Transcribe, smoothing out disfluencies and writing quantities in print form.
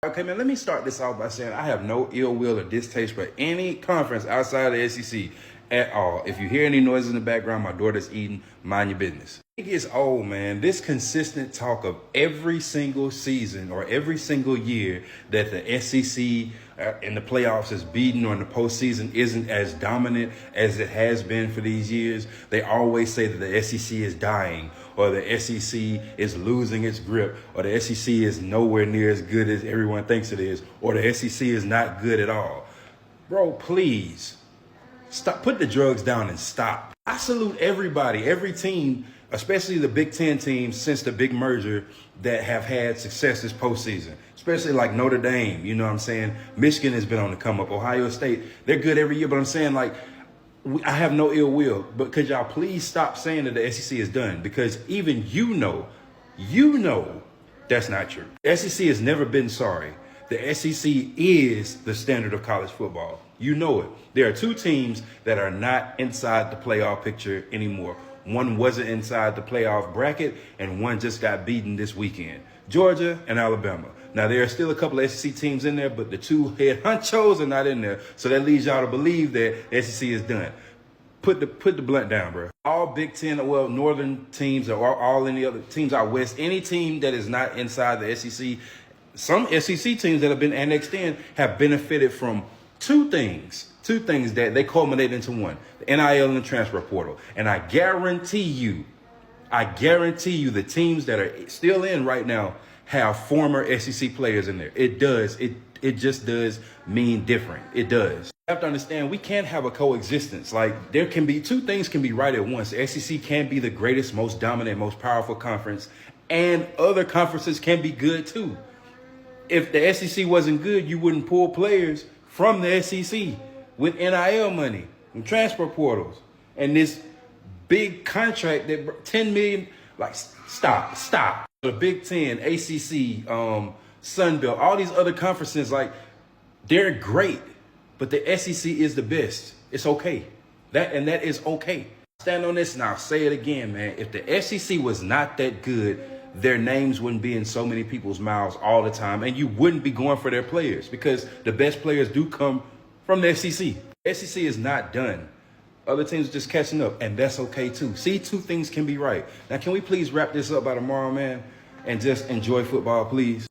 Okay, man, let me start this off by saying I have no ill will or distaste for any conference outside of the SEC at all. If you hear any noises in the background, my daughter's eating, mind your business. It gets old, man. This consistent talk of every single season or every single year that the SEC in the playoffs is beaten or in the postseason isn't as dominant as it has been for these years. They always say that the SEC is dying or the SEC is losing its grip or the SEC is nowhere near as good as everyone thinks it is or the SEC is not good at all. Bro, please stop. Put the drugs down and stop. I salute everybody, every team, especially the Big Ten teams since the big merger that have had success this postseason, especially like Notre Dame. You know what I'm saying? Michigan has been on the come up. Ohio State, they're good every year. But I'm saying, like, I have no ill will. But could y'all please stop saying that the SEC is done? Because even you know that's not true. The SEC has never been sorry. The SEC is the standard of college football. You know it. There are two teams that are not inside the playoff picture anymore. One wasn't inside the playoff bracket, and one just got beaten this weekend. Georgia and Alabama. Now, there are still a couple of SEC teams in there, but the two head honchos are not in there. So that leads y'all to believe that the SEC is done. Put the blunt down, bro. All Big Ten, well, Northern teams or all any other teams out West, any team that is not inside the SEC, some SEC teams that have been annexed in have benefited from two things that they culminate into one, the NIL and the transfer portal. And I guarantee you the teams that are still in right now have former SEC players in there. It just does mean different. It does. You have to understand, we can't have a coexistence. Like, there can be two things can be right at once. The SEC can be the greatest, most dominant, most powerful conference, and other conferences can be good too. If the SEC wasn't good, you wouldn't pull players from the SEC with NIL money and transfer portals and this big contract that 10 million. Like, stop. The Big Ten, ACC, Sun Belt, all these other conferences, like, they're great, but the SEC is the best. It's okay. That is okay. Stand on this and I'll say it again, man. If the SEC was not that good, their names wouldn't be in so many people's mouths all the time, and you wouldn't be going for their players because the best players do come from the SEC. SEC is not done. Other teams are just catching up, and that's okay too. See, two things can be right. Now, can we please wrap this up by tomorrow, man, and just enjoy football, please?